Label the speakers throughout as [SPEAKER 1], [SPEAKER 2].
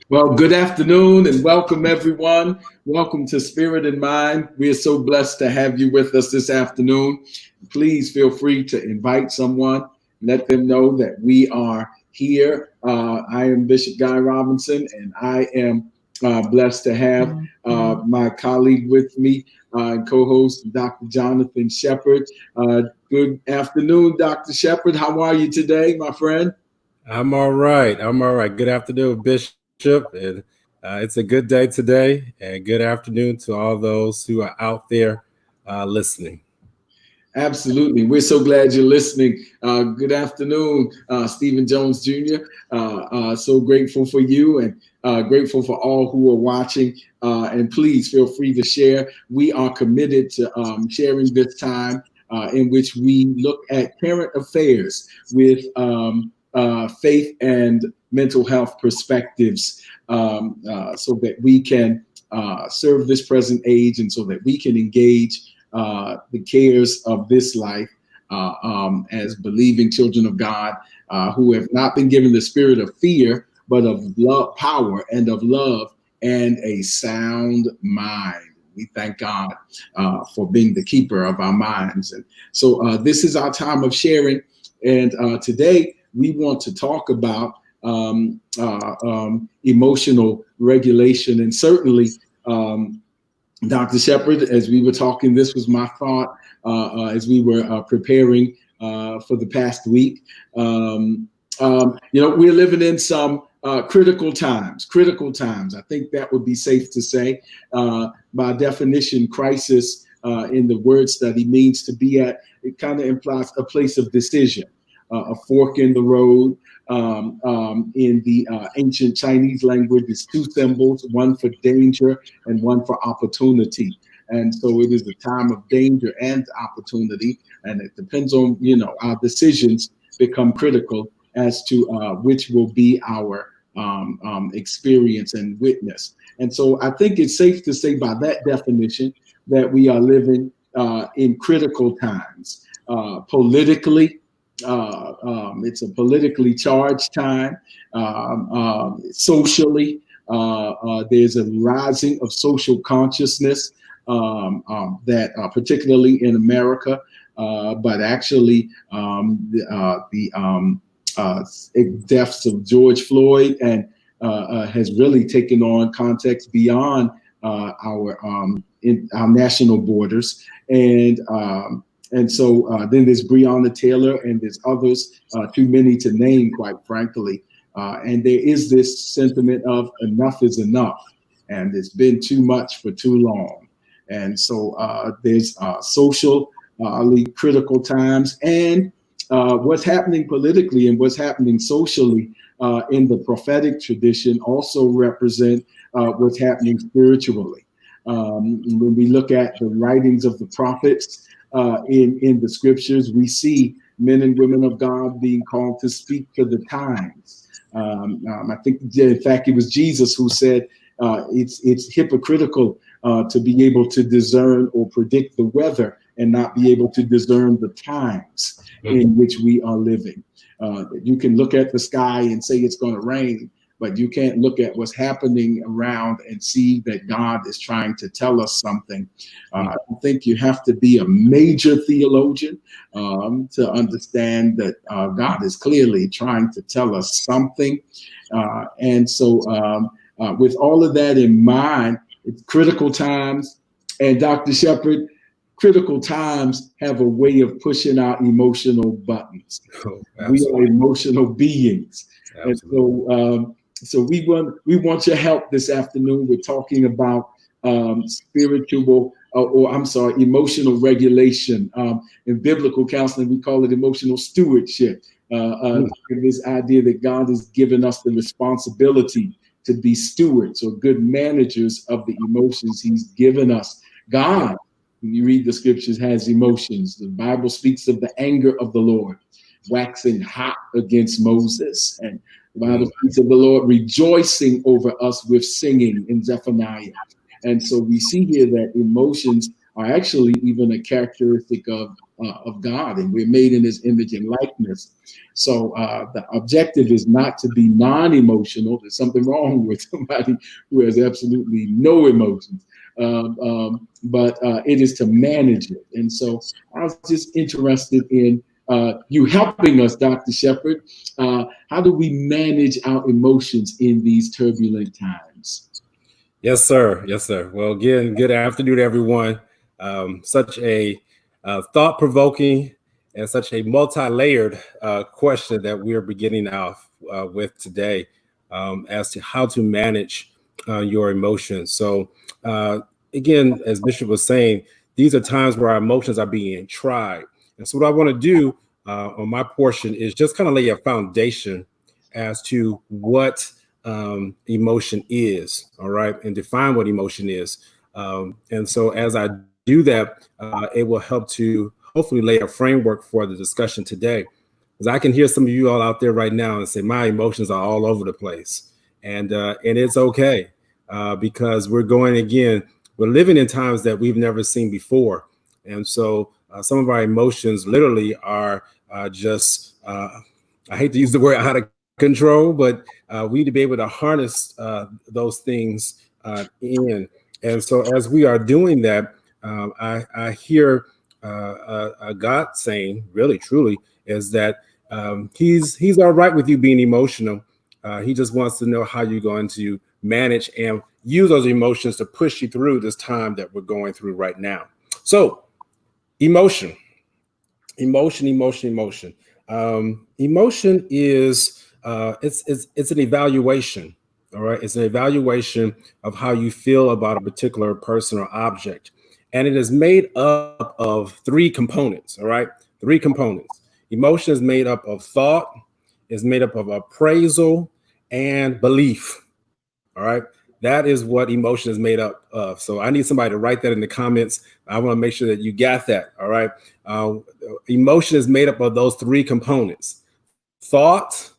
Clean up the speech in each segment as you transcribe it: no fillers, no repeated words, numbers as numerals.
[SPEAKER 1] Well, good afternoon and welcome everyone. Welcome to Spirit and Mind. We are so blessed to have you with us this afternoon. Please feel free to invite someone, let them know that we are here. I am Bishop Guy Robinson, and I am blessed to have my colleague with me, co-host Dr. Jonathan Shepard. Good afternoon, Dr. Shepard. How are you today, my friend?
[SPEAKER 2] I'm all right. Good afternoon, Bishop. And it's a good day today, and good afternoon to all those who are out there listening.
[SPEAKER 1] Absolutely. We're so glad you're listening. Good afternoon, Stephen Jones Jr. So grateful for you and grateful for all who are watching. And please feel free to share. We are committed to sharing this time in which we look at current affairs with faith and mental health perspectives so that we can serve this present age and so that we can engage the cares of this life as believing children of God who have not been given the spirit of fear, but of love, power, and of love and a sound mind. We thank God for being the keeper of our minds. And so this is our time of sharing. And today we want to talk about emotional regulation. And certainly, Dr. Shepard, as we were talking, this was my thought as we were preparing for the past week. We're living in some critical times. I think that would be safe to say. By definition, crisis in the word study means to be at, it kind of implies a place of decision, a fork in the road. In the ancient Chinese language, is two symbols, one for danger and one for opportunity. And so it is a time of danger and opportunity. And it depends on, our decisions become critical as to which will be our experience and witness. And so I think it's safe to say by that definition that we are living in critical times, politically. It's a politically charged time. Socially, there's a rising of social consciousness that particularly in America, but actually the deaths of George Floyd and has really taken on context beyond our national borders. And so then there's Breonna Taylor and there's others, too many to name, quite frankly. And there is this sentiment of enough is enough, and it's been too much for too long. And so there's socially critical times, and what's happening politically and what's happening socially in the prophetic tradition also represent what's happening spiritually. When we look at the writings of the prophets, in the scriptures, we see men and women of God being called to speak to the times. I think, in fact, it was Jesus who said it's hypocritical to be able to discern or predict the weather and not be able to discern the times in which we are living. You can look at the sky and say it's going to rain, but you can't look at what's happening around and see that God is trying to tell us something. I think you have to be a major theologian to understand that God is clearly trying to tell us something. And so with all of that in mind, it's critical times. And Dr. Shepherd, critical times have a way of pushing our emotional buttons.
[SPEAKER 2] Oh,
[SPEAKER 1] we are emotional beings.
[SPEAKER 2] Absolutely.
[SPEAKER 1] And so we want your help this afternoon. We're talking about spiritual, emotional regulation. In biblical counseling, we call it emotional stewardship. This idea that God has given us the responsibility to be stewards or good managers of the emotions He's given us. God, when you read the scriptures, has emotions. The Bible speaks of the anger of the Lord waxing hot against Moses. And the Bible speaks of the Lord rejoicing over us with singing in Zephaniah. And so we see here that emotions are actually even a characteristic of God, and we're made in His image and likeness. So the objective is not to be non-emotional. There's something wrong with somebody who has absolutely no emotions. But it is to manage it. And so I was just interested in you helping us, Dr. Shepherd. How do we manage our emotions in these turbulent times?
[SPEAKER 2] Yes, sir. Yes, sir. Well, again, good afternoon, everyone. Such a thought-provoking and such a multi-layered question that we are beginning off with today as to how to manage your emotions. So, again, as Bishop was saying, these are times where our emotions are being tried. And so what I want to do on my portion is just kind of lay a foundation as to what emotion is, all right, and define what emotion is. And so as I do that, it will help to hopefully lay a framework for the discussion today. Because I can hear some of you all out there right now and say, my emotions are all over the place. And it's okay because we're living in times that we've never seen before. And so some of our emotions literally are just, I hate to use the word out of control, but we need to be able to harness those things in. And so as we are doing that, I hear God saying, really, truly, is that he's all right with you being emotional. He just wants to know how you're going to manage and use those emotions to push you through this time that we're going through right now. So emotion is it's an evaluation. All right, it's an evaluation of how you feel about a particular person or object, and it is made up of three components. All right, three components. Emotion is made up of thought, is made up of appraisal, and belief. All right, that is what emotion is made up of. So I need somebody to write that in the comments. I want to make sure that you got that. All right. Emotion is made up of those three components: thought,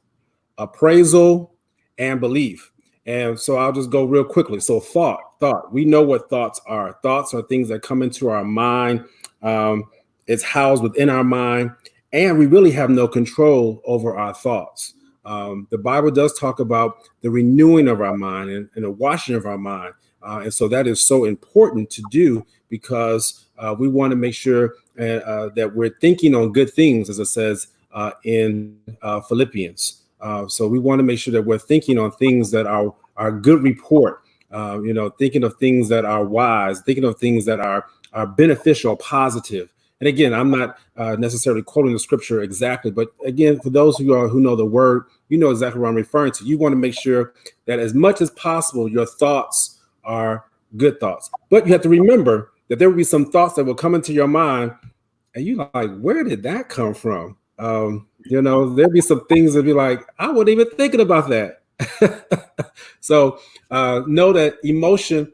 [SPEAKER 2] appraisal, and belief. And so I'll just go real quickly. So thought, we know what thoughts are. Thoughts are things that come into our mind. It's housed within our mind, and we really have no control over our thoughts. The Bible does talk about the renewing of our mind and the washing of our mind. And so that is so important to do because we want to make sure that we're thinking on good things, as it says in Philippians. So we want to make sure that we're thinking on things that are good report, thinking of things that are wise, thinking of things that are beneficial, positive. And again, I'm not necessarily quoting the scripture exactly, but again, for those who know the word, you know exactly what I'm referring to. You want to make sure that as much as possible, your thoughts are good thoughts. But you have to remember that there will be some thoughts that will come into your mind, and you're like, where did that come from? There'll be some things that be like, I wasn't even thinking about that. So know that emotion,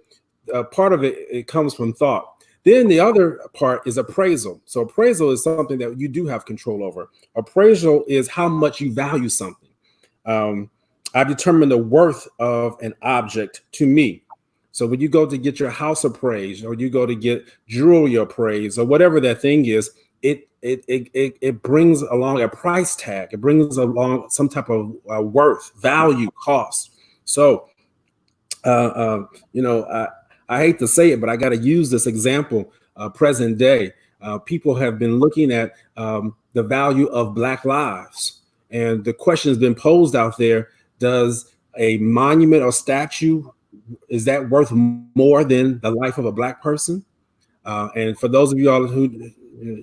[SPEAKER 2] part of it comes from thought. Then the other part is appraisal. So appraisal is something that you do have control over. Appraisal is how much you value something. I determine the worth of an object to me. So when you go to get your house appraised, or you go to get jewelry appraised, or whatever that thing is, it brings along a price tag. It brings along some type of worth, value, cost. So, uh, uh, you know, I hate to say it, but I got to use this example. Present day, people have been looking at the value of Black lives, and the question has been posed out there: does a monument or statue, is that worth more than the life of a Black person? And for those of you all who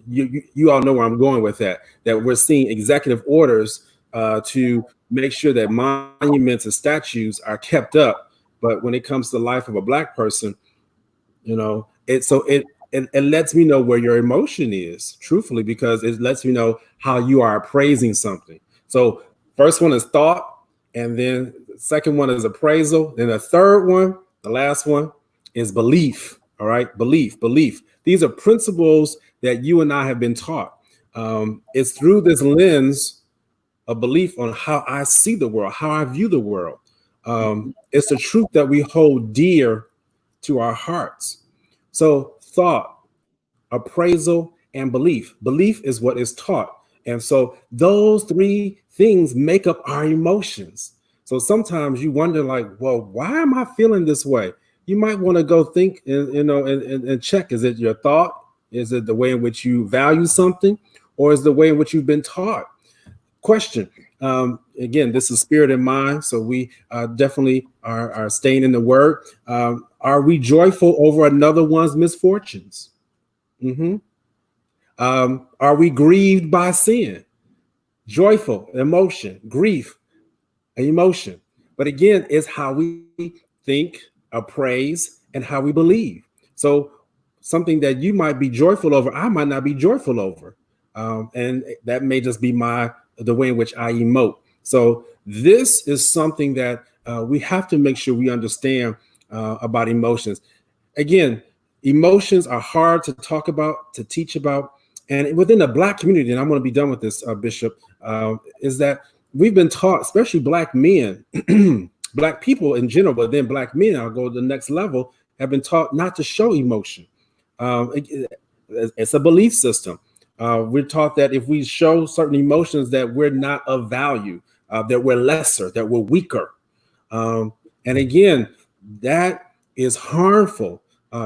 [SPEAKER 2] you all know where I'm going with that, that we're seeing executive orders to make sure that monuments and statues are kept up. But when it comes to the life of a Black person, you know, it lets me know where your emotion is, truthfully, because it lets me know how you are appraising something. So first one is thought, and then the second one is appraisal. Then the third one, the last one, is belief. All right, belief. These are principles that you and I have been taught. It's through this lens of belief on how I see the world, how I view the world. It's the truth that we hold dear to our hearts. So thought, appraisal, and belief. Belief is what is taught. And so those three things make up our emotions. So sometimes you wonder, like, well, why am I feeling this way? You might want to go think and, and check. Is it your thought? Is it the way in which you value something? Or is it the way in which you've been taught? Question. Again, this is spirit and mind, so we definitely are staying in the word. Are we joyful over another one's misfortunes? Mm-hmm. Are we grieved by sin? Joyful, emotion, grief, emotion. But again, it's how we think, appraise, and how we believe. So something that you might be joyful over, I might not be joyful over. And that may just be the way in which I emote. So this is something that we have to make sure we understand about emotions. Again, emotions are hard to talk about, to teach about. And within the Black community, and I'm going to be done with this, Bishop, is that we've been taught, especially Black men, Black people in general, but then Black men, I'll go to the next level, have been taught not to show emotion. It's a belief system. We're taught that if we show certain emotions, that we're not of value, that we're lesser, that we're weaker. And again, that is harmful,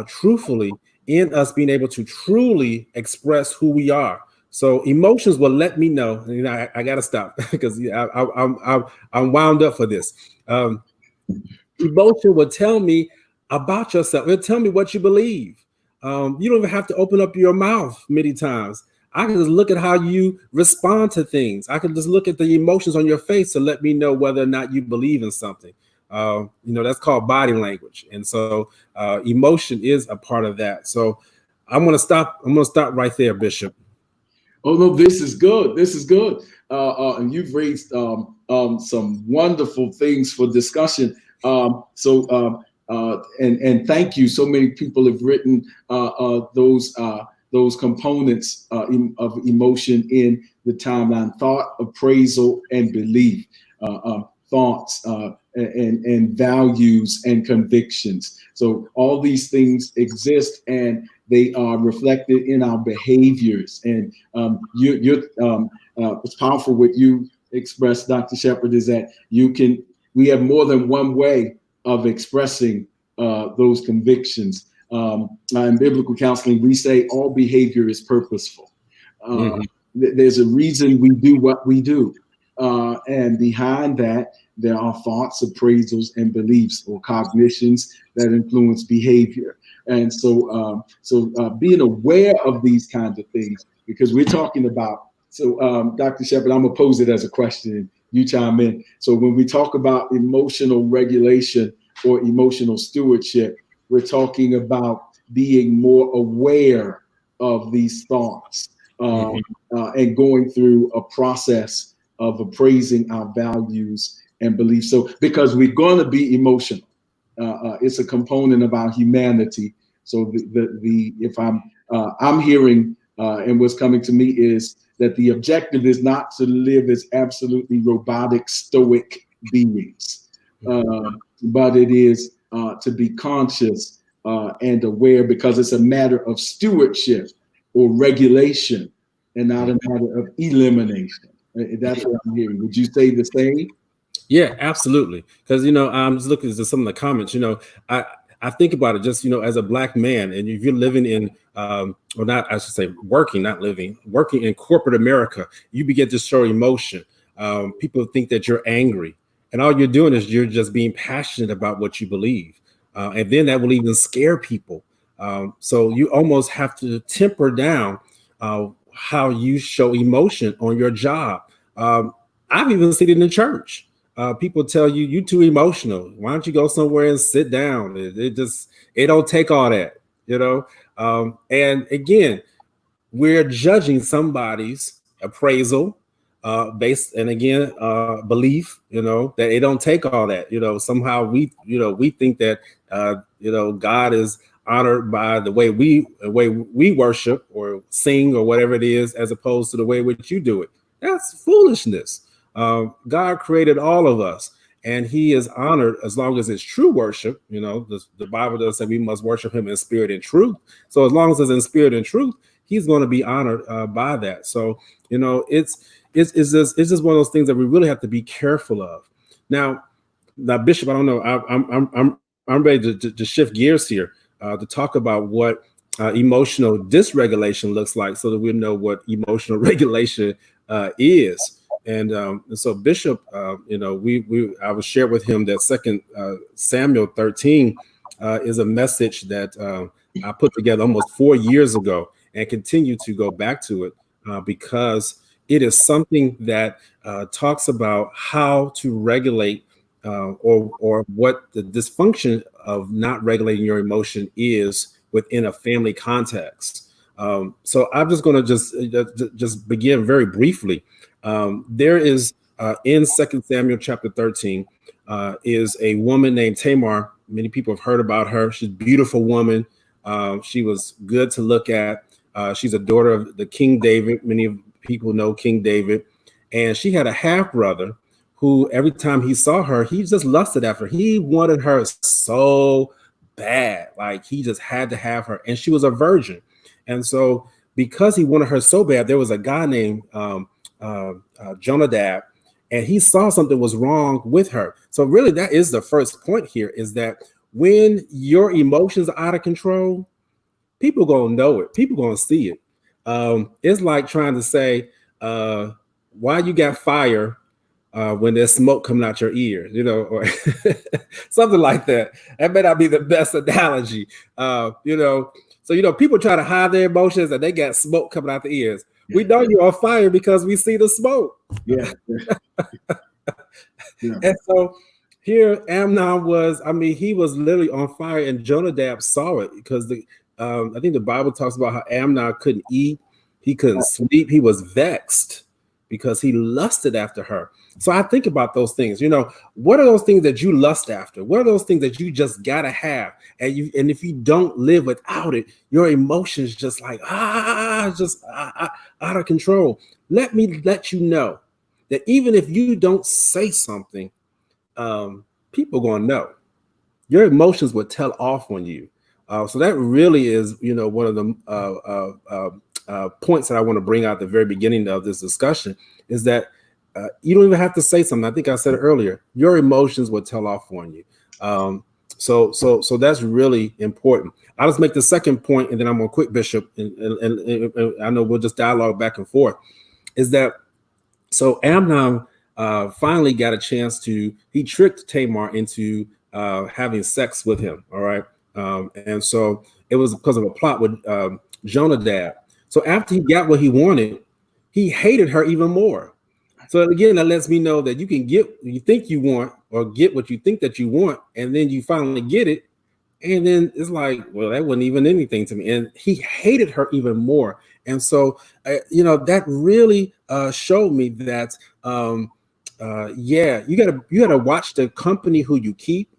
[SPEAKER 2] truthfully, in us being able to truly express who we are. So emotions will let me know. You know, I got to stop because I'm wound up for this. Emotion will tell me about yourself. It'll tell me what you believe. You don't even have to open up your mouth many times. I can just look at how you respond to things. I can just look at the emotions on your face to let me know whether or not you believe in something. You know, that's called body language. And so emotion is a part of that. So I'm going to stop right there, Bishop.
[SPEAKER 1] Oh no, this is good. This is good. And you've raised some wonderful things for discussion. And thank you. So many people have written those components of emotion in the timeline: thought, appraisal, and belief. Thoughts and values and convictions. So all these things exist, and they are reflected in our behaviors. And it's powerful what you expressed, Dr. Shepherd, is that we have more than one way of expressing those convictions. In biblical counseling, we say all behavior is purposeful. There's a reason we do what we do. And behind that, there are thoughts, appraisals, and beliefs or cognitions that influence behavior. And so being aware of these kinds of things, because we're talking about, Dr. Shepherd, I'm going to pose it as a question, you chime in. So when we talk about emotional regulation or emotional stewardship, we're talking about being more aware of these thoughts and going through a process of appraising our values and beliefs. So because we're going to be emotional, it's a component of our humanity. So if I'm hearing and what's coming to me is that the objective is not to live as absolutely robotic, stoic beings, but it is to be conscious and aware, because it's a matter of stewardship or regulation and not a matter of elimination. That's what I'm hearing. Would you say the same?
[SPEAKER 2] Yeah, absolutely. Because I'm just looking at some of the comments. I I think about it just as a black man, and if you're living in or not, I should say, working, not living, working in corporate America, you begin to show emotion. People think that you're angry, and all you're doing is you're just being passionate about what you believe, and then that will even scare people. So you almost have to temper down how you show emotion on your job. I've even seen it in church. People tell you too emotional. Why don't you go somewhere and sit down? It don't take all that, you know. And again, we're judging somebody's appraisal based, and again, belief, that it don't take all that. Somehow we think that God is honored by the way we worship or sing or whatever it is, as opposed to the way which you do it. That's foolishness. God created all of us, and He is honored as long as it's true worship. The Bible does say we must worship Him in spirit and truth. So as long as it's in spirit and truth, He's going to be honored by that. So it's just one of those things that we really have to be careful of. Now, Bishop, I don't know. I'm ready to shift gears here to talk about what emotional dysregulation looks like, so that we know what emotional regulation is. And so Bishop, I was shared with him that Second Samuel 13 is a message that I put together almost 4 years ago, and continue to go back to it because it is something that talks about how to regulate or what the dysfunction of not regulating your emotion is within a family context. So I'm just going to just begin very briefly. There is in 2 Samuel chapter 13 is a woman named Tamar. Many people have heard about her. She's a beautiful woman. She was good to look at. She's a daughter of the King David. Many people know King David. And she had a half brother who every time he saw her, he just lusted after her. He wanted her so bad. Like he just had to have her. And she was a virgin. And so because he wanted her so bad, there was a guy named Jonadab, and he saw something was wrong with her. So really that is the first point here, is that when your emotions are out of control, people gonna know it. People gonna see it. It's like trying to say, why you got fire when there's smoke coming out your ears, or something like that. That may not be the best analogy, So, people try to hide their emotions, and they got smoke coming out the ears. We know you're on fire because we see the smoke.
[SPEAKER 1] Yeah.
[SPEAKER 2] And so here Amnon was, he was literally on fire, and Jonadab saw it because I think the Bible talks about how Amnon couldn't eat, he couldn't sleep, he was vexed because he lusted after her. So I think about those things. What are those things that you lust after? What are those things that you just gotta have? And if you don't live without it, your emotions just like out of control. Let me let you know that even if you don't say something, people gonna know. Your emotions will tell off on you. So that really is, one of the points that I want to bring out at the very beginning of this discussion, is that you don't even have to say something. I think I said it earlier. Your emotions will tell off on you. So that's really important. I'll just make the second point, and then I'm gonna quit, Bishop, and I know we'll just dialogue back and forth. Is that so? Amnon finally got a chance he tricked Tamar into having sex with him. All right. And so it was because of a plot with Jonadab. So after he got what he wanted, he hated her even more. So again, that lets me know that you can get what you think you want, or get what you think that you want, and then you finally get it, and then it's like, well, that wasn't even anything to me. And he hated her even more. And so, that really showed me that, you gotta watch the company who you keep.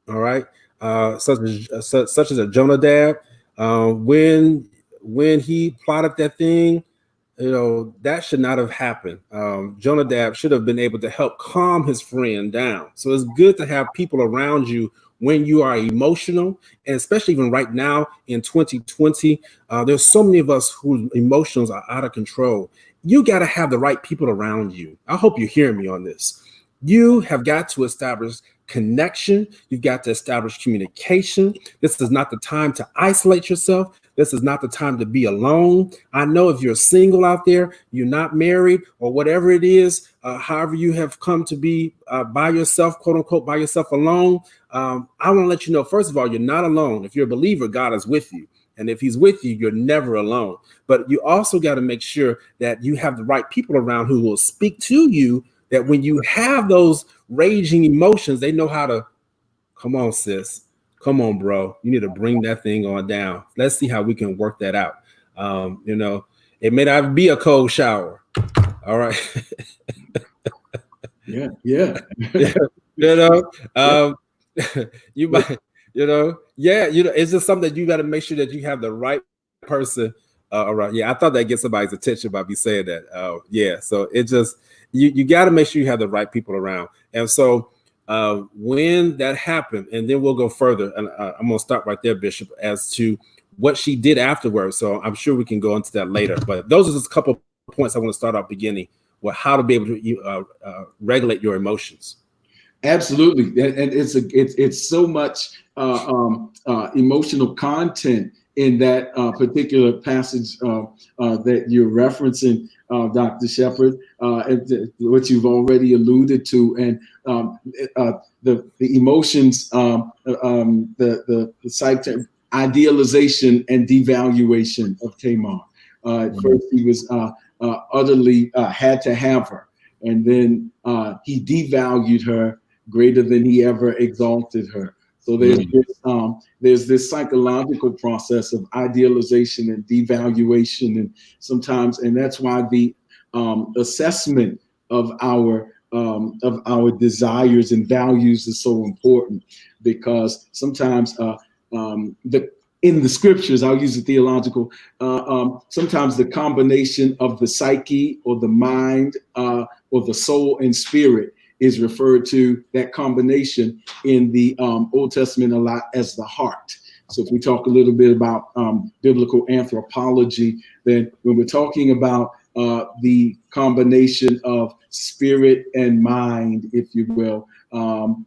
[SPEAKER 2] All right, such as a Jonadab, when he plotted that thing, that should not have happened. Jonadab should have been able to help calm his friend down. So it's good to have people around you when you are emotional, and especially even right now in 2020, there's so many of us whose emotions are out of control. You got to have the right people around you. I hope you're hearing me on this. You have got to establish connection. You've got to establish communication. This is not the time to isolate yourself. This is not the time to be alone. I know if you're single out there, you're not married or whatever it is, however you have come to be by yourself, quote unquote, by yourself alone. I want to let you know, first of all, you're not alone. If you're a believer, God is with you. And if he's with you, you're never alone. But you also got to make sure that you have the right people around who will speak to you, that when you have those raging emotions, they know how to, come on, sis. Come on, bro. You need to bring that thing on down. Let's see how we can work that out. It may not be a cold shower. All right.
[SPEAKER 1] Yeah.
[SPEAKER 2] You might, it's just something that you got to make sure that you have the right person. All right. Yeah, I thought that gets somebody's attention by me saying that. So it just, you got to make sure you have the right people around. And so when that happened, and then we'll go further, and I'm going to stop right there, Bishop, as to what she did afterwards. So I'm sure we can go into that later. But those are just a couple of points I want to start off beginning with, how to be able to regulate your emotions.
[SPEAKER 1] Absolutely, and it's so much emotional content in that particular passage that you're referencing, Dr. Shepherd, what you've already alluded to, and the emotions, the idealization and devaluation of Tamar. At first, he was utterly had to have her, and then he devalued her greater than he ever exalted her. So there's this psychological process of idealization and devaluation, and sometimes, and that's why the assessment of our desires and values is so important, because sometimes in the scriptures, I'll use the theological, sometimes the combination of the psyche or the mind or the soul and spirit is referred to, that combination in the Old Testament a lot as the heart. So if we talk a little bit about biblical anthropology, then when we're talking about the combination of spirit and mind, if you will,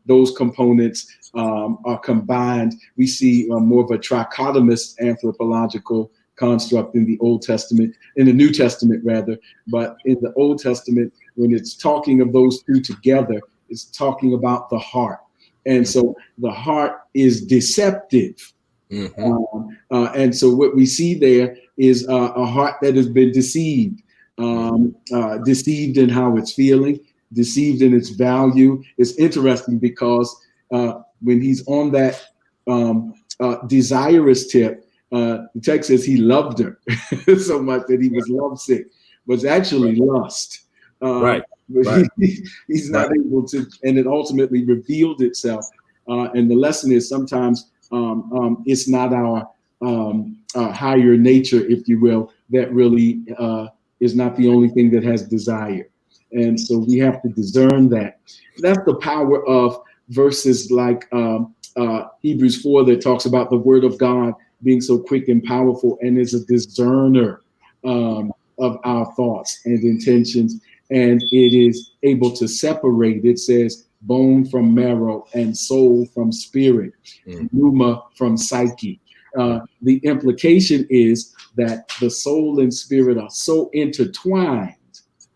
[SPEAKER 1] those components are combined. We see more of a trichotomous anthropological construct in the Old Testament, in the New Testament rather, but in the Old Testament, when it's talking of those two together, it's talking about the heart. And so the heart is deceptive. And so what we see there is a heart that has been deceived, deceived in how it's feeling, deceived in its value. It's interesting because when he's on that desirous tip, the text says he loved her so much that he was lovesick, but it's actually lust.
[SPEAKER 2] Right.
[SPEAKER 1] He's not able to, and it ultimately revealed itself. And the lesson is sometimes it's not our higher nature, if you will, that really is not the only thing that has desire. And so we have to discern that. That's the power of verses like Hebrews 4 that talks about the word of God being so quick and powerful and is a discerner of our thoughts and intentions. And it is able to separate, it says, bone from marrow and soul from spirit, pneuma from psyche. The implication is that the soul and spirit are so intertwined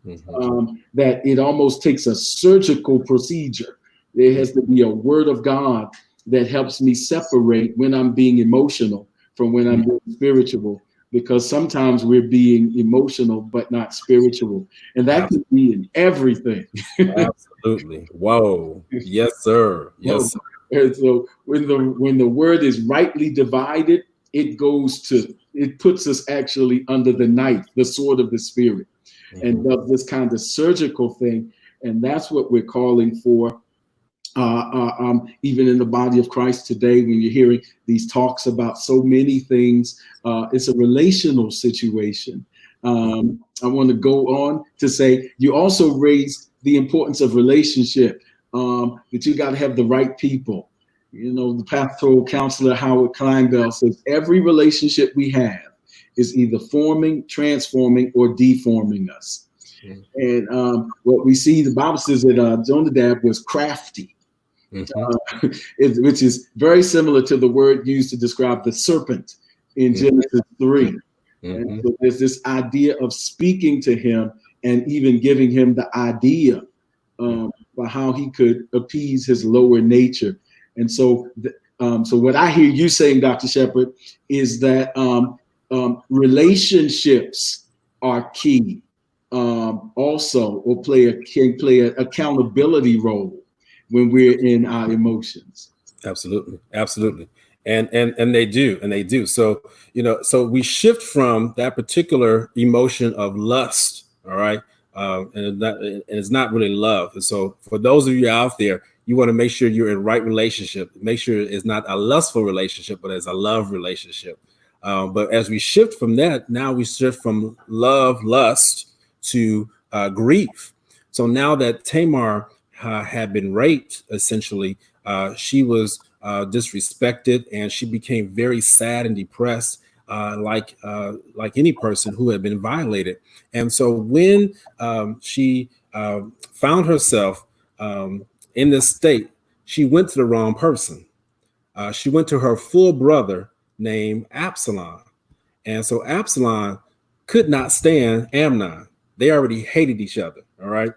[SPEAKER 1] that it almost takes a surgical procedure. There has to be a word of God that helps me separate when I'm being emotional from when I'm being spiritual, because sometimes we're being emotional but not spiritual, and that could be in everything.
[SPEAKER 2] Absolutely. Whoa. Yes, sir. Yes, sir.
[SPEAKER 1] And so when the word is rightly divided, it puts us actually under the knife, the sword of the spirit, and does this kind of surgical thing. And that's what we're calling for. Even in the body of Christ today, when you're hearing these talks about so many things, it's a relational situation. I want to go on to say you also raised the importance of relationship, that you got to have the right people. You know, the pastoral counselor Howard Kleinbell says every relationship we have is either forming, transforming, or deforming us. And what we see, the Bible says that Jonadab was crafty, which is very similar to the word used to describe the serpent in Genesis 3. And so there's this idea of speaking to him and even giving him the idea for how he could appease his lower nature. And so, so what I hear you saying, Dr. Shepherd, is that relationships are key. Also, or can play an accountability role when we're in our emotions.
[SPEAKER 2] Absolutely, absolutely. And they do. So, you know, so we shift from that particular emotion of lust, all right, and it's not really love. And so, for those of you out there, you want to make sure you're in right relationship. Make sure it's not a lustful relationship, but it's a love relationship. But as we shift from that, now we shift from love, lust to grief. So now that Tamar had been raped, essentially, she was disrespected, and she became very sad and depressed, like any person who had been violated. And so when she found herself in this state, she went to the wrong person. She went to her full brother named Absalom. And so Absalom could not stand Amnon. They already hated each other. All right.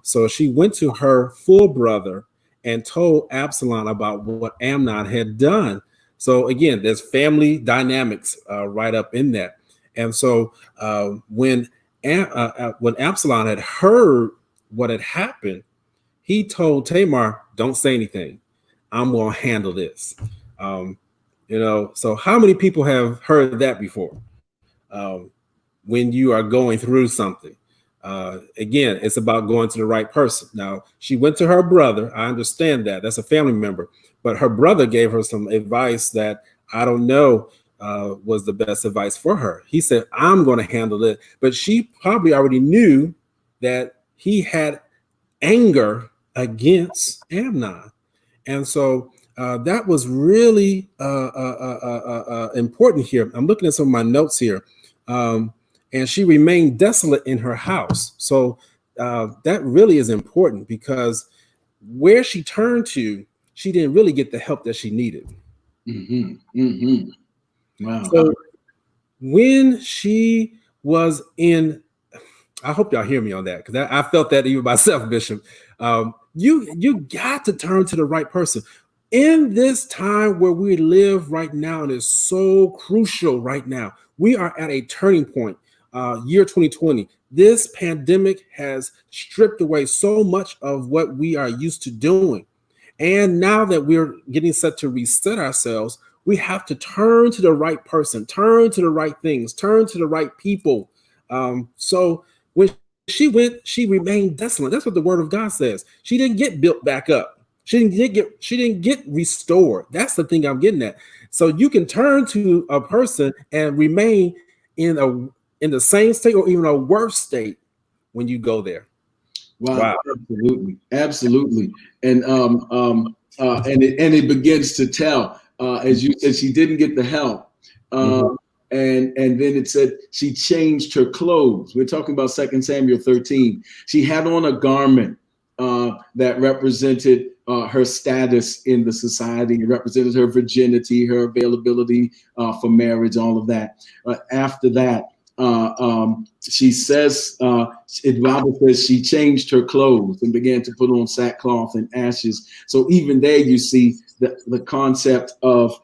[SPEAKER 2] So she went to her full brother and told Absalom about what Amnon had done. So again, there's family dynamics right up in that. And so when Absalom had heard what had happened, he told Tamar, "Don't say anything. I'm going to handle this." You know, so how many people have heard that before? When you are going through something, again, it's about going to the right person. Now, she went to her brother. I understand that. That's a family member. But her brother gave her some advice that I don't know was the best advice for her. He said, "I'm going to handle it." But she probably already knew that he had anger against Amnon. And so that was really important here. I'm looking at some of my notes here. And she remained desolate in her house. So that really is important, because where she turned to, she didn't really get the help that she needed.
[SPEAKER 1] Wow.
[SPEAKER 2] So when she was in, I hope y'all hear me on that, because I felt that even myself, Bishop. You got to turn to the right person. In this time where we live right now, and it's so crucial right now, we are at a turning point. Year 2020, this pandemic has stripped away so much of what we are used to doing. And now that we're getting set to reset ourselves, we have to turn to the right person, turn to the right things, turn to the right people. So when she went, she remained desolate. That's what the word of God says. She didn't get built back up. She didn't get restored. That's the thing I'm getting at. So you can turn to a person and remain in the same state, or even a worse state, when you go there.
[SPEAKER 1] Wow. Absolutely. And it begins to tell, as you said, she didn't get the help. And then it said she changed her clothes. We're talking about 2 Samuel 13. She had on a garment that represented her status in the society. It represented her virginity, her availability for marriage, all of that. After that, she says, the Bible says she changed her clothes and began to put on sackcloth and ashes. So even there, you see the concept of,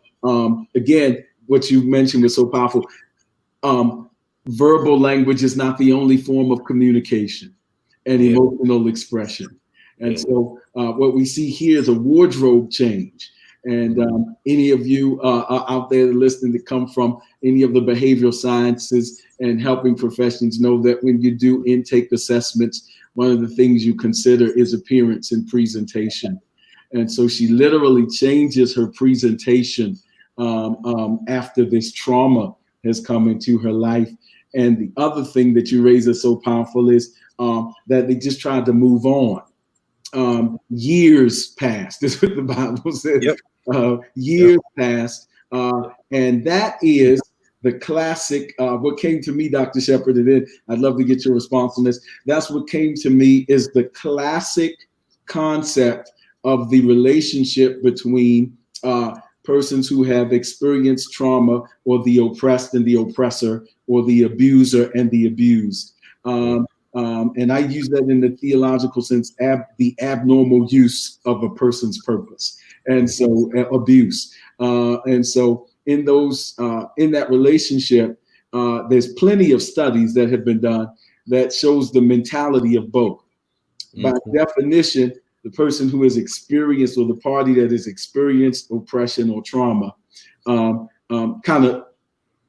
[SPEAKER 1] again, what you mentioned was so powerful. Verbal language is not the only form of communication and emotional expression. And so what we see here is a wardrobe change. And any of you out there listening that come from any of the behavioral sciences and helping professions know that when you do intake assessments, one of the things you consider is appearance and presentation. And so she literally changes her presentation after this trauma has come into her life. And the other thing that you raise is so powerful is that they just tried to move on. Years passed. This is what the Bible says.
[SPEAKER 2] Yep.
[SPEAKER 1] Years passed. And that is the classic, what came to me, Dr. Shepherd, and then I'd love to get your response on this. That's what came to me is the classic concept of the relationship between persons who have experienced trauma, or the oppressed and the oppressor, or the abuser and the abused. And I use that in the theological sense, the abnormal use of a person's purpose. And so abuse. And so in that relationship, there's plenty of studies that have been done that shows the mentality of both. By definition, the person who has experienced, or the party that has experienced oppression or trauma, kind of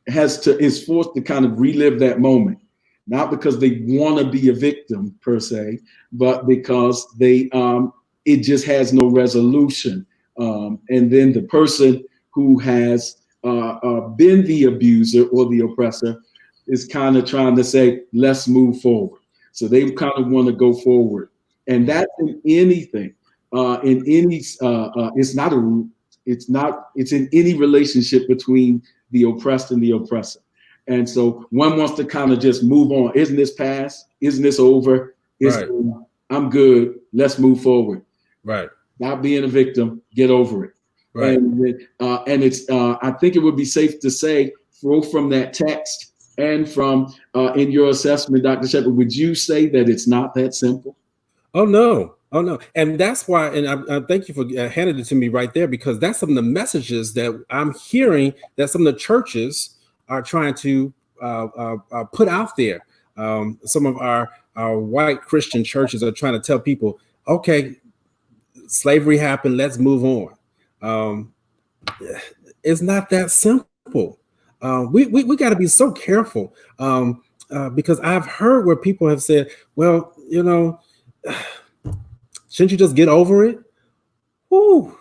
[SPEAKER 1] is forced to kind of relive that moment, not because they want to be a victim per se, but because it just has no resolution. And then the person who has been the abuser or the oppressor is kind of trying to say, let's move forward. So they kind of want to go forward. And that's in anything, it's in any relationship between the oppressed and the oppressor. And so one wants to kind of just move on. Isn't this past? Isn't this over?
[SPEAKER 2] Right.
[SPEAKER 1] I'm good. Let's move forward.
[SPEAKER 2] Right.
[SPEAKER 1] Not being a victim, get over it.
[SPEAKER 2] Right.
[SPEAKER 1] And it's I think it would be safe to say, from that text and from in your assessment, Dr. Shepherd, would you say that it's not that simple?
[SPEAKER 2] Oh no. And that's why, and I thank you for handing it to me right there, because that's some of the messages that I'm hearing that some of the churches are trying to put out there. Some of our white Christian churches are trying to tell people, okay, slavery happened, let's move on. It's not that simple. We got to be so careful, because I've heard where people have said, well, shouldn't you just get over it? Ooh,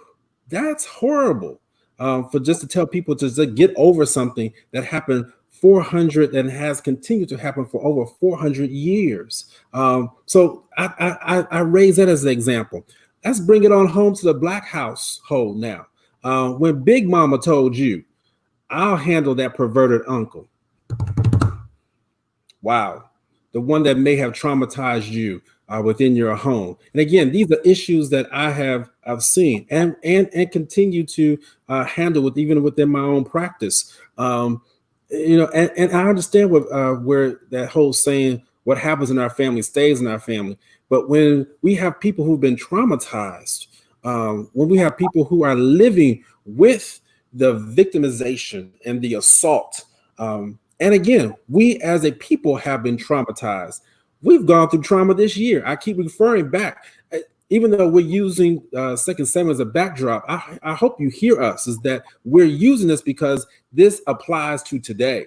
[SPEAKER 2] that's horrible. For just to tell people to just get over something that happened 400 and has continued to happen for over 400 years. So I raise that as an example. Let's bring it on home to the Black household now. When Big Mama told you, I'll handle that perverted uncle. Wow. The one that may have traumatized you within your home. And again, these are issues that I've seen and continue to handle even within my own practice. And I understand where that whole saying, what happens in our family stays in our family. But when we have people who've been traumatized, when we have people who are living with the victimization and the assault, and again, we as a people have been traumatized. We've gone through trauma this year. I keep referring back, even though we're using 2 Samuel as a backdrop. I hope you hear us, is that we're using this because this applies to today.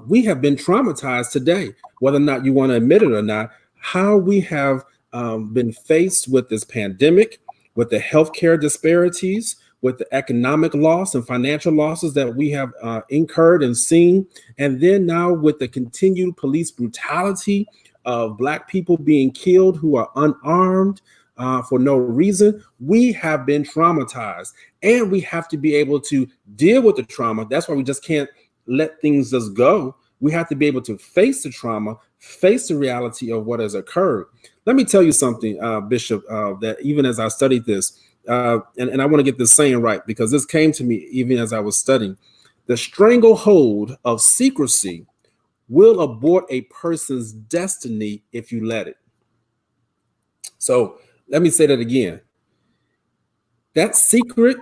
[SPEAKER 2] We have been traumatized today, whether or not you want to admit it or not, how we have been faced with this pandemic, with the healthcare disparities, with the economic loss and financial losses that we have incurred and seen. And then now with the continued police brutality of Black people being killed who are unarmed for no reason, we have been traumatized. And we have to be able to deal with the trauma. That's why we just can't let things just go. We have to be able to face the trauma, face the reality of what has occurred. Let me tell you something, Bishop, that even as I studied this, and I want to get this saying right, because this came to me even as I was studying. The stranglehold of secrecy will abort a person's destiny if you let it. So let me say that again. That secret,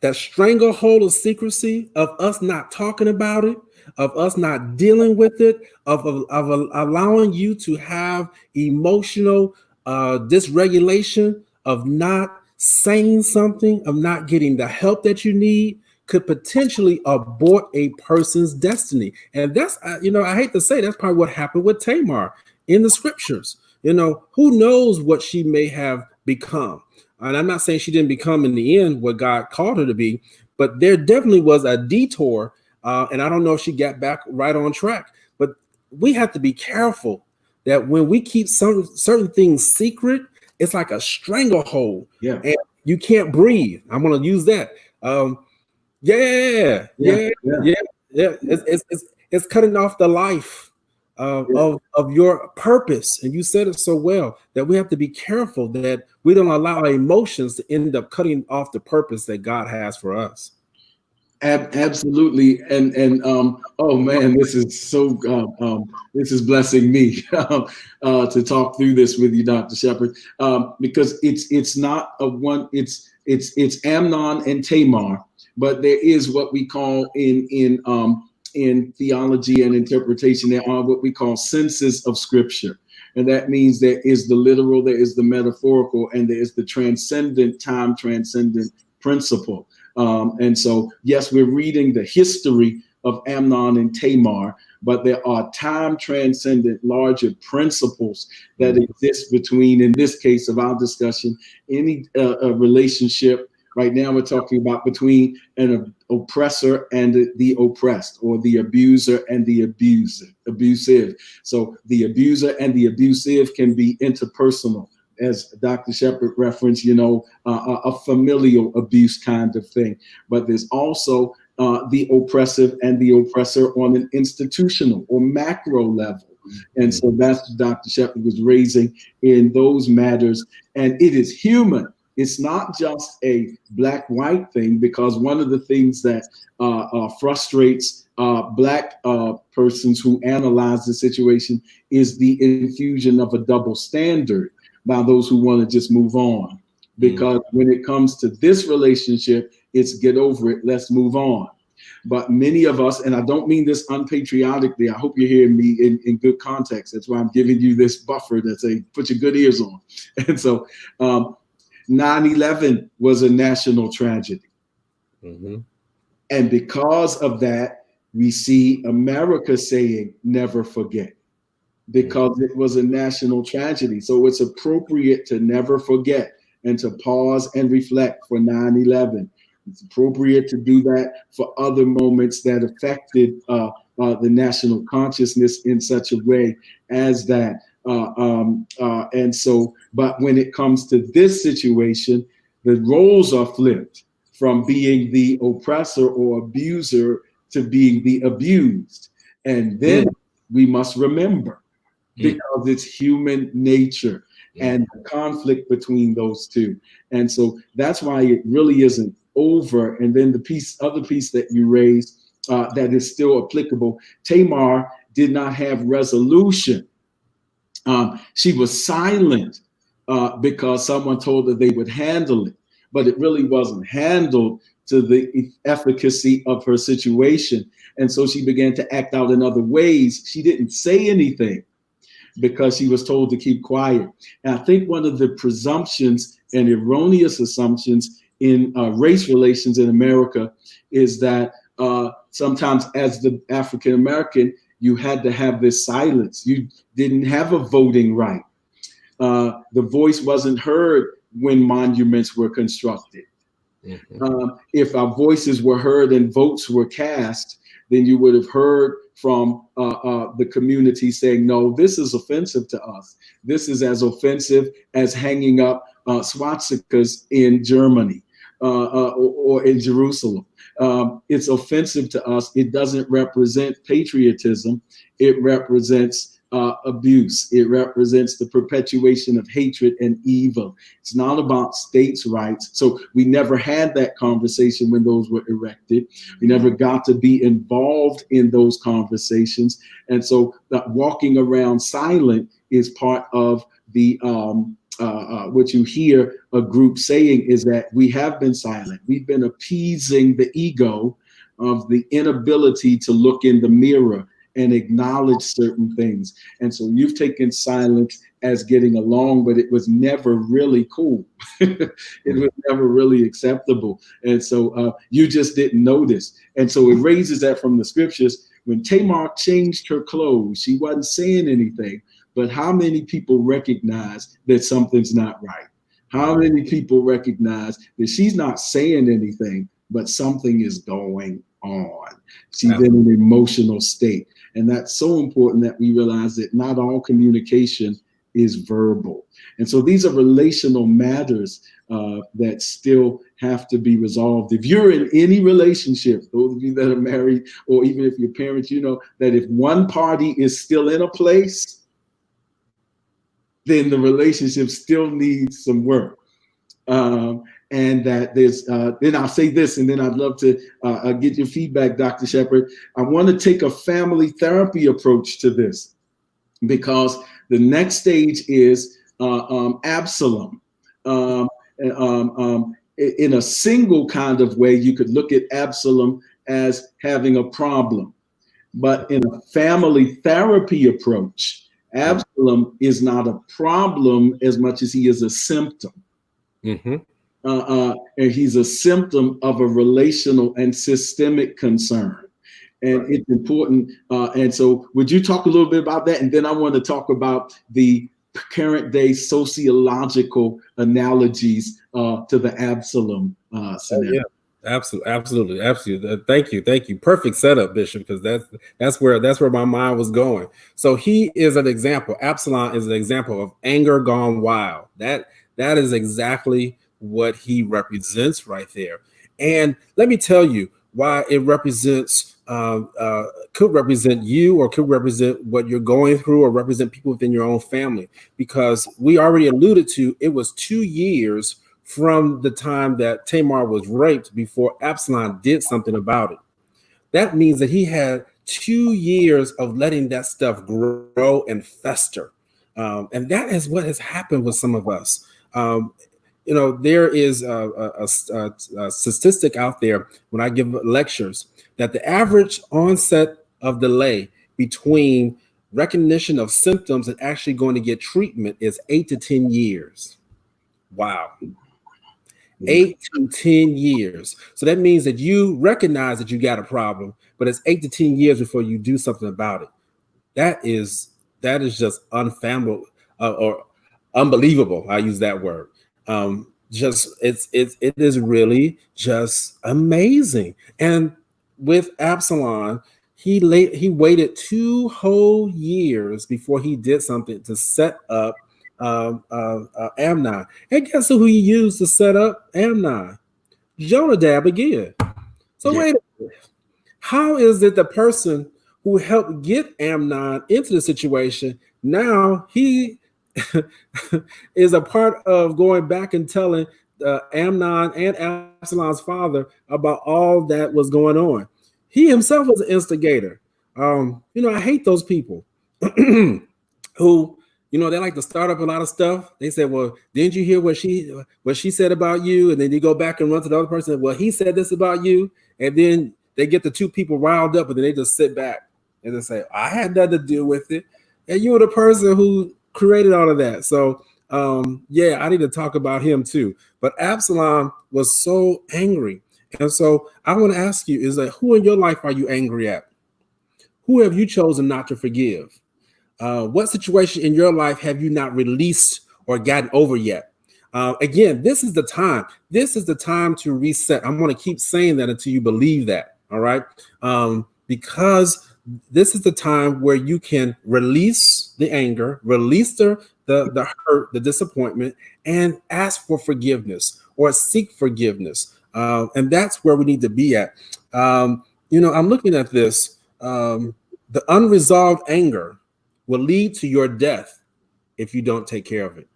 [SPEAKER 2] that stranglehold of secrecy, of us not talking about it, of us not dealing with it, of allowing you to have emotional dysregulation, of not saying something, of not getting the help that you need, could potentially abort a person's destiny. And that's, I hate to say, that's probably what happened with Tamar in the scriptures. Who knows what she may have become. And I'm not saying she didn't become in the end what God called her to be, but there definitely was a detour. And I don't know if she got back right on track. But we have to be careful that when we keep certain things secret, it's like a stranglehold.
[SPEAKER 1] Yeah.
[SPEAKER 2] And you can't breathe. I'm going to use that. Yeah. It's cutting off the life of your purpose. And you said it so well that we have to be careful that we don't allow our emotions to end up cutting off the purpose that God has for us.
[SPEAKER 1] Absolutely, and oh man, this is so this is blessing me to talk through this with you, Dr. Shepherd, because it's not a one, it's Amnon and Tamar, but there is what we call in theology and interpretation, there are what we call senses of Scripture. And that means there is the literal, there is the metaphorical, and there is the transcendent, time transcendent principle. And so, yes, we're reading the history of Amnon and Tamar, but there are time transcendent, larger principles that exist between, in this case of our discussion, any relationship. Right now, we're talking about between an oppressor and the oppressed, or the abuser and the abusive. So the abuser and the abusive can be interpersonal, as Dr. Shepherd referenced, a familial abuse kind of thing. But there's also the oppressive and the oppressor on an institutional or macro level. And so that's what Dr. Shepherd was raising in those matters. And it is human. It's not just a black-white thing, because one of the things that frustrates Black persons who analyze the situation is the infusion of a double standard by those who want to just move on. Because when it comes to this relationship, it's get over it, let's move on. But many of us, and I don't mean this unpatriotically, I hope you're hearing me in good context. That's why I'm giving you this buffer that say, put your good ears on. And so 9/11 was a national tragedy. And because of that, we see America saying, never forget, because it was a national tragedy. So it's appropriate to never forget and to pause and reflect for 9/11. It's appropriate to do that for other moments that affected the national consciousness in such a way as that. And so, but when it comes to this situation, the roles are flipped from being the oppressor or abuser to being the abused. And then we must remember, because it's human nature and the conflict between those two. And so that's why it really isn't over. And then the other piece that you raised that is still applicable, Tamar did not have resolution. She was silent because someone told her they would handle it, but it really wasn't handled to the efficacy of her situation. And so she began to act out in other ways. She didn't say anything because she was told to keep quiet. And I think one of the presumptions and erroneous assumptions in race relations in America is that sometimes as the African American, you had to have this silence. You didn't have a voting right. The voice wasn't heard when monuments were constructed. If our voices were heard and votes were cast, then you would have heard from the community saying, no, this is offensive to us. This is as offensive as hanging up swastikas in Germany or in Jerusalem. It's offensive to us. It doesn't represent patriotism. It represents abuse. It represents the perpetuation of hatred and evil. It's not about states' rights. So we never had that conversation when those were erected. We never got to be involved in those conversations. And so that walking around silent is part of the what you hear a group saying is that we have been silent. We've been appeasing the ego of the inability to look in the mirror and acknowledge certain things. And so you've taken silence as getting along, but it was never really cool. It was never really acceptable. And so you just didn't notice. And so it raises that from the scriptures. When Tamar changed her clothes, she wasn't saying anything, but how many people recognize that something's not right? How many people recognize that she's not saying anything, but something is going on? She's in an emotional state. And that's so important that we realize that not all communication is verbal. And so these are relational matters that still have to be resolved. If you're in any relationship, those of you that are married, or even if you're parents, you know that if one party is still in a place, then the relationship still needs some work. And that there's, then I'll say this, and then I'd love to get your feedback, Dr. Shepherd. I want to take a family therapy approach to this, because the next stage is Absalom. In a single kind of way, you could look at Absalom as having a problem. But in a family therapy approach, Absalom is not a problem as much as he is a symptom.
[SPEAKER 2] Mm-hmm.
[SPEAKER 1] And he's a symptom of a relational and systemic concern. And right. It's important. And so would you talk a little bit about that? And then I want to talk about the current day sociological analogies to the Absalom scenario.
[SPEAKER 2] Yeah. Absolutely. Thank you. Perfect setup, Bishop, because that's where my mind was going. So he is an example. Absalom is an example of anger gone wild. That is exactly what he represents right there. And let me tell you why it represents could represent you, or could represent what you're going through, or represent people within your own family. Because we already alluded to, it was 2 years from the time that Tamar was raped before Absalom did something about it. That means that he had 2 years of letting that stuff grow and fester. And that is what has happened with some of us. There is a statistic out there when I give lectures that the average onset of delay between recognition of symptoms and actually going to get treatment is 8 to 10 years. Wow. 8 to 10 years. So that means that you recognize that you got a problem, but it's 8 to 10 years before you do something about it. That is just unfathomable or unbelievable. I use that word. It is really just amazing. And with Absalom, he waited 2 whole years before he did something to set up Amnon. And guess who he used to set up Amnon? Jonadab again. So wait a minute. How is it the person who helped get Amnon into the situation, now he is a part of going back and telling Amnon and Absalom's father about all that was going on? He himself was an instigator. I hate those people who, they like to start up a lot of stuff. They say, well, didn't you hear what she said about you? And then you go back and run to the other person. Well, he said this about you. And then they get the 2 people riled up, and then they just sit back and they say, I had nothing to do with it. And you were the person who created all of that. So, I need to talk about him too. But Absalom was so angry. And so I want to ask you, is that who in your life are you angry at? Who have you chosen not to forgive? What situation in your life have you not released or gotten over yet? Again, this is the time. This is the time to reset. I'm going to keep saying that until you believe that. All right. Because this is the time where you can release the anger, release the hurt, the disappointment, and ask for forgiveness or seek forgiveness. And that's where we need to be at. I'm looking at this. The unresolved anger will lead to your death if you don't take care of it.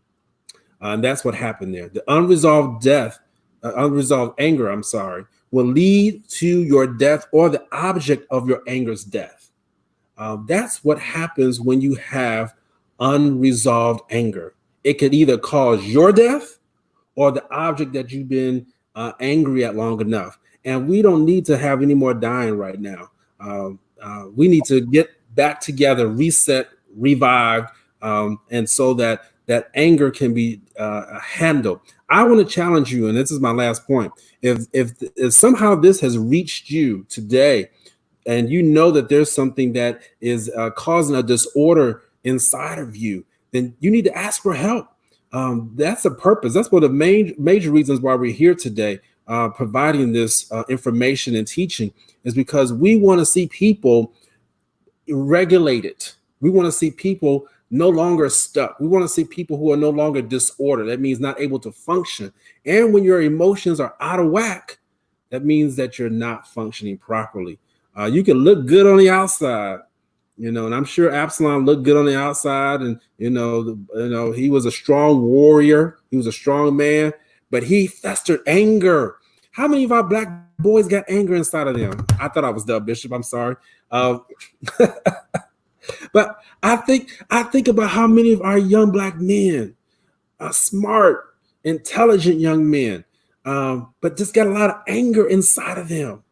[SPEAKER 2] And that's what happened there. The unresolved anger, will lead to your death, or the object of your anger's death. That's what happens when you have unresolved anger. It could either cause your death or the object that you've been angry at long enough. And we don't need to have any more dying right now. We need to get back together, reset, revived, and so that anger can be handled. I want to challenge you, and this is my last point. If somehow this has reached you today, and you know that there's something that is causing a disorder inside of you, then you need to ask for help. That's the purpose. That's one of the major reasons why we're here today, providing this information and teaching, is because we want to see people regulated. We want to see people no longer stuck. We want to see people who are no longer disordered. That means not able to function. And when your emotions are out of whack, that means that you're not functioning properly. You can look good on the outside, and I'm sure Absalom looked good on the outside, and he was a strong warrior. He was a strong man, but he festered anger. How many of our black boys got anger inside of them? I thought I was done, Bishop. I'm sorry. But I think about how many of our young black men are smart, intelligent young men, but just got a lot of anger inside of them.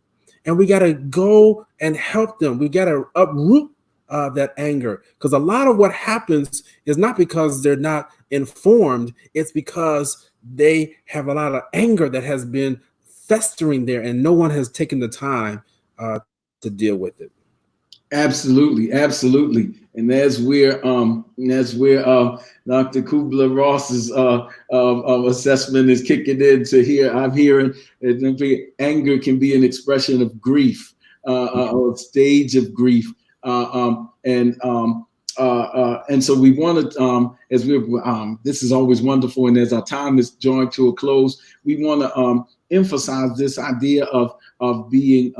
[SPEAKER 2] And we got to go and help them. We got to uproot that anger, because a lot of what happens is not because they're not informed. It's because they have a lot of anger that has been festering there, and no one has taken the time to deal with it.
[SPEAKER 1] Absolutely, absolutely, and that's where Dr. Kubler-Ross's assessment is kicking in. To hear, I'm hearing anger can be an expression of grief, or a stage of grief, and so we want to, as we're, this is always wonderful, and as our time is drawing to a close, we want to emphasize this idea of being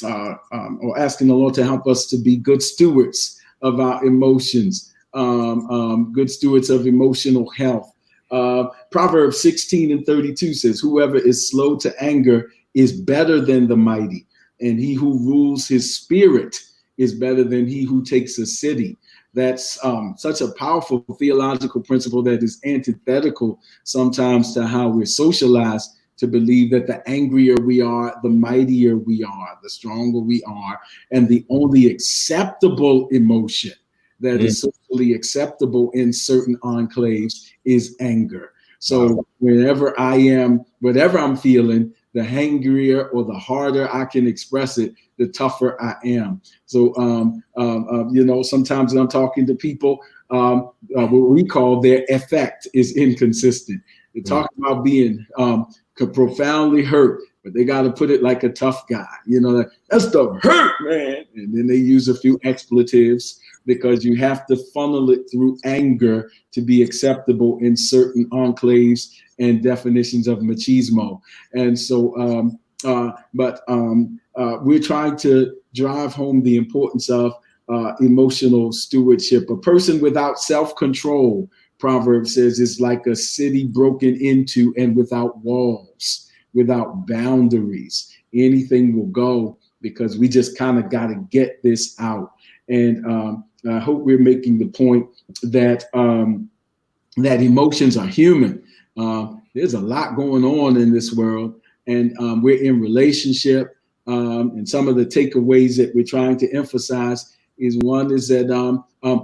[SPEAKER 1] or asking the Lord to help us to be good stewards of our emotions, good stewards of emotional health. Proverbs 16:32 says, "Whoever is slow to anger is better than the mighty, and he who rules his spirit is better than he who takes a city." That's such a powerful theological principle that is antithetical sometimes to how we're socialized to believe that the angrier we are, the mightier we are, the stronger we are, and the only acceptable emotion that is socially acceptable in certain enclaves is anger. So whatever I'm feeling, the hangrier or the harder I can express it, the tougher I am. So, sometimes when I'm talking to people, what we call their affect is inconsistent. They talk about being profoundly hurt, but they got to put it like a tough guy. That stuff hurt, man. And then they use a few expletives because you have to funnel it through anger to be acceptable in certain enclaves and definitions of machismo. And so, we're trying to drive home the importance of emotional stewardship. A person without self-control, Proverbs says, is like a city broken into and without walls, without boundaries. Anything will go because we just kind of got to get this out. And I hope we're making the point that that emotions are human. There's a lot going on in this world, and we're in relationship. And some of the takeaways that we're trying to emphasize is one is that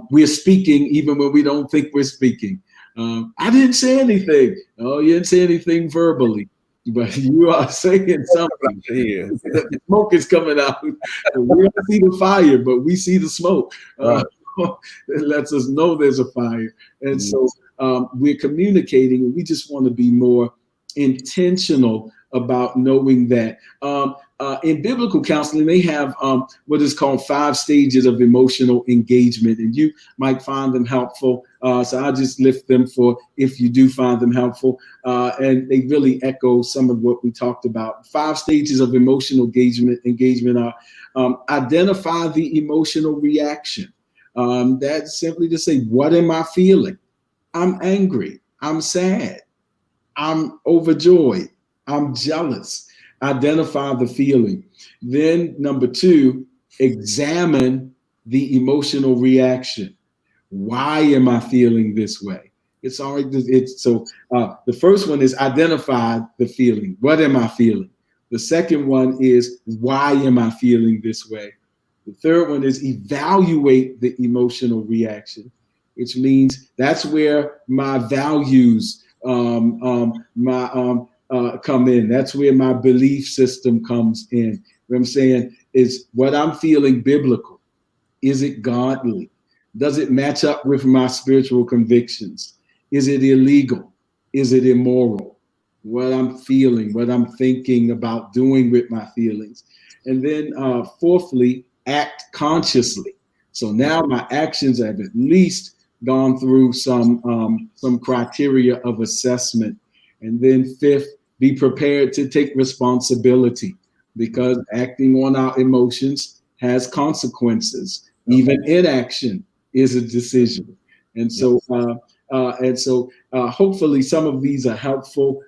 [SPEAKER 1] we're speaking even when we don't think we're speaking. I didn't say anything. Oh, you didn't say anything verbally, but you are saying something. The smoke is coming out. We don't see the fire, but we see the smoke. It lets us know there's a fire. And so we're communicating, and we just want to be more intentional about knowing that. In biblical counseling, they have what is called 5 stages of emotional engagement, and you might find them helpful. So I'll just lift them for if you do find them helpful. And they really echo some of what we talked about. 5 stages of emotional engagement are identify the emotional reaction. That's simply to say, what am I feeling? I'm angry. I'm sad. I'm overjoyed. I'm jealous. Identify the feeling. Then number 2, examine the emotional reaction. Why am I feeling this way? The first one is identify the feeling. What am I feeling? The second one is why am I feeling this way? The third one is evaluate the emotional reaction, which means that's where my values come in. That's where my belief system comes in. What I'm saying is, what I'm feeling biblical? Is it godly? Does it match up with my spiritual convictions? Is it illegal? Is it immoral? What I'm feeling, what I'm thinking about doing with my feelings. And then fourthly, act consciously. So now my actions have at least gone through some criteria of assessment. And then fifth, be prepared to take responsibility, because acting on our emotions has consequences. Even inaction is a decision. And so, hopefully, some of these are helpful.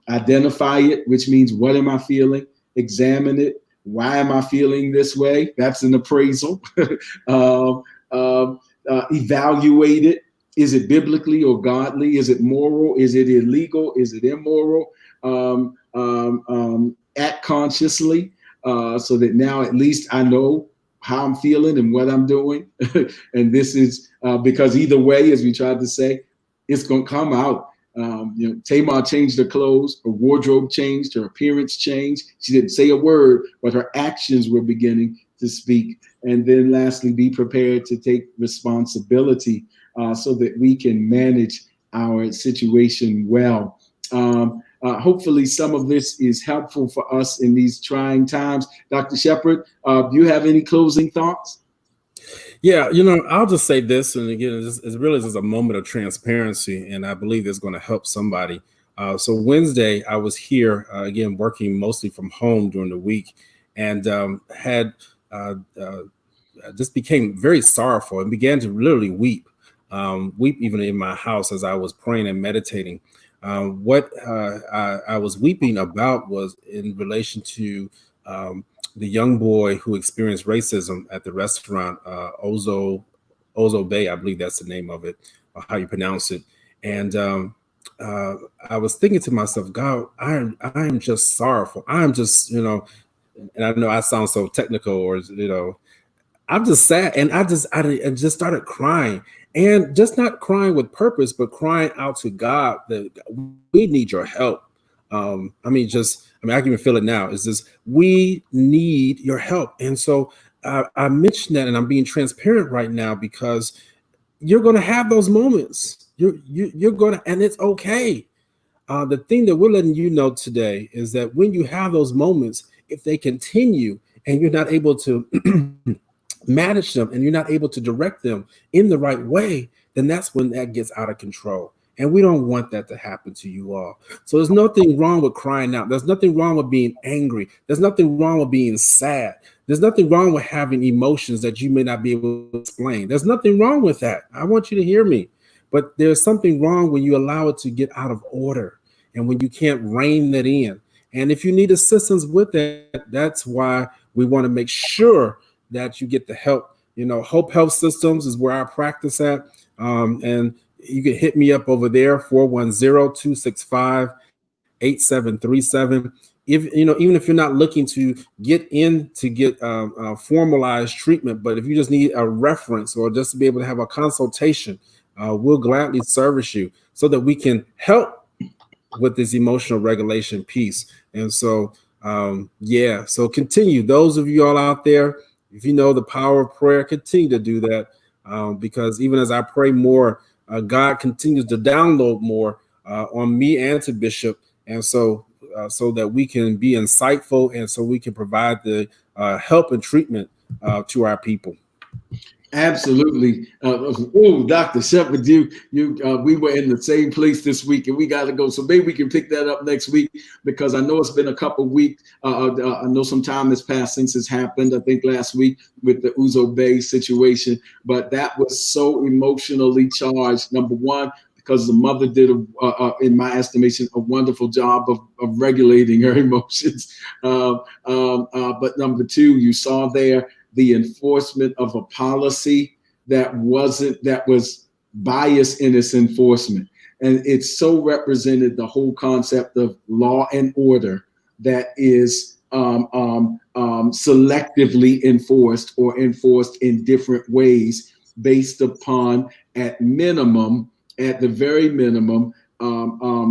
[SPEAKER 1] Identify it, which means what am I feeling? Examine it. Why am I feeling this way? That's an appraisal. um, Evaluate it. Is it biblically or godly? Is it moral? Is it illegal? Is it immoral? Act consciously, so that now at least I know how I'm feeling and what I'm doing. And this is because either way, as we tried to say, it's going to come out. Tamar changed her clothes, her wardrobe changed, her appearance changed. She didn't say a word, but her actions were beginning to speak. And then lastly, be prepared to take responsibility, so that we can manage our situation well. Hopefully, some of this is helpful for us in these trying times. Dr. Shepherd, do you have any closing thoughts?
[SPEAKER 2] Yeah, I'll just say this, and again, it's really just a moment of transparency, and I believe it's going to help somebody. So Wednesday, I was here again, working mostly from home during the week, and had just became very sorrowful and began to literally weep even in my house as I was praying and meditating. What I was weeping about was in relation to the young boy who experienced racism at the restaurant Ozo Bay, I believe that's the name of it, or how you pronounce it. And I was thinking to myself, God, I am just sorrowful. I'm just, and I know I sound so technical, or I'm just sad, and I just started crying, and just not crying with purpose, but crying out to God that we need your help. I can even feel it now. Is this we need your help? And so I mentioned that, and I'm being transparent right now because you're going to have those moments. You're going to, and it's okay. The thing that we're letting you know today is that when you have those moments, if they continue and you're not able to manage them and you're not able to direct them in the right way, then that's when that gets out of control. And we don't want that to happen to you all. So there's nothing wrong with crying out. There's nothing wrong with being angry. There's nothing wrong with being sad. There's nothing wrong with having emotions that you may not be able to explain. There's nothing wrong with that. I want you to hear me. But there's something wrong when you allow it to get out of order and when you can't rein that in. And if you need assistance with that, that's why we want to make sure that you get the help. Hope Health Systems is where I practice at. And you can hit me up over there, 410-265-8737. Even if you're not looking to get formalized treatment, but if you just need a reference or just to be able to have a consultation, we'll gladly service you so that we can help with this emotional regulation piece. And so, so continue. Those of you all out there, if you know the power of prayer, continue to do that, because even as I pray more, God continues to download more on me and to Bishop, and so that we can be insightful and so we can provide the help and treatment to our people.
[SPEAKER 1] Absolutely. Dr. Shepherd, we were in the same place this week, and we got to go. So maybe we can pick that up next week, because I know it's been a couple of weeks. I know some time has passed since it's happened. I think last week with the Uzo Bay situation, but that was so emotionally charged. Number one, because the mother did, in my estimation, a wonderful job of regulating her emotions. But number two, you saw there the enforcement of a policy that was biased in its enforcement. And it so represented the whole concept of law and order that is selectively enforced or enforced in different ways based upon, at the very minimum,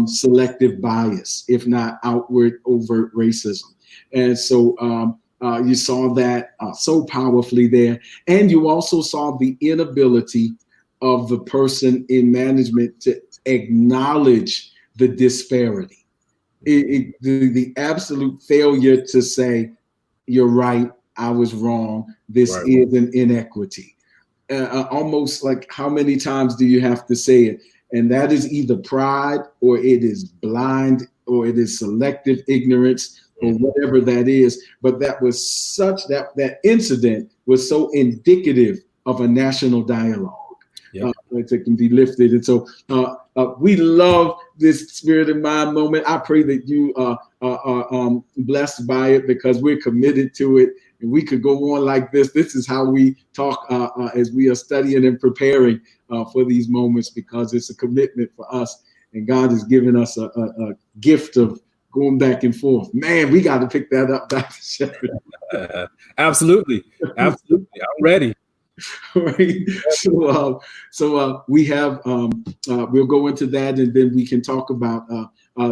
[SPEAKER 1] selective bias, if not outward overt racism. And so you saw that so powerfully there. And you also saw the inability of the person in management to acknowledge the disparity. The absolute failure to say, you're right, I was wrong, this is an inequity. almost like how many times do you have to say it? And that is either pride, or it is blind, or it is selective ignorance, or whatever that is. But that was such that incident was so indicative of a national dialogue.
[SPEAKER 2] Yep.
[SPEAKER 1] That can be lifted. And so we love this Spirit in Mind moment. I pray that you are blessed by it, because we're committed to it. And we could go on like this. This is how we talk as we are studying and preparing for these moments, because it's a commitment for us. And God has given us a gift of going back and forth. Man, we got to pick that up, Dr. Shepherd.
[SPEAKER 2] Absolutely. Absolutely. I'm ready.
[SPEAKER 1] Right. So we have we'll go into that, and then we can talk about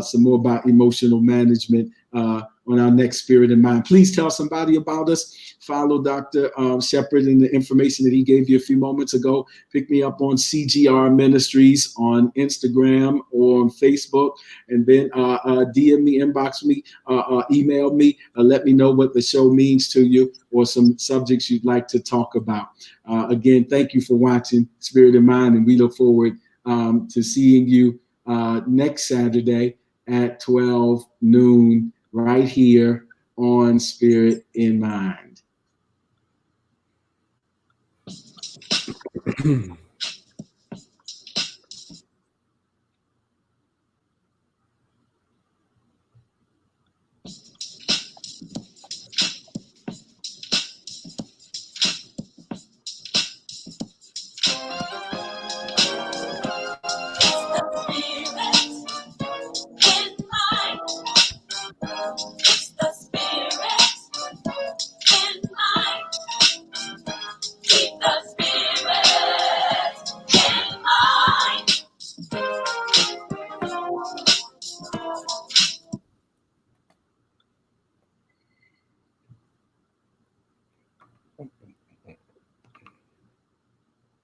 [SPEAKER 1] some more about emotional management on our next Spirit in Mind. Please tell somebody about us. Follow Dr. Shepherd and the information that he gave you a few moments ago. Pick me up on CGR Ministries on Instagram or on Facebook, and then DM me, inbox me, email me, let me know what the show means to you, or some subjects you'd like to talk about. Again, thank you for watching Spirit in Mind, and we look forward to seeing you next Saturday at 12 noon right here on Spirit in Mind.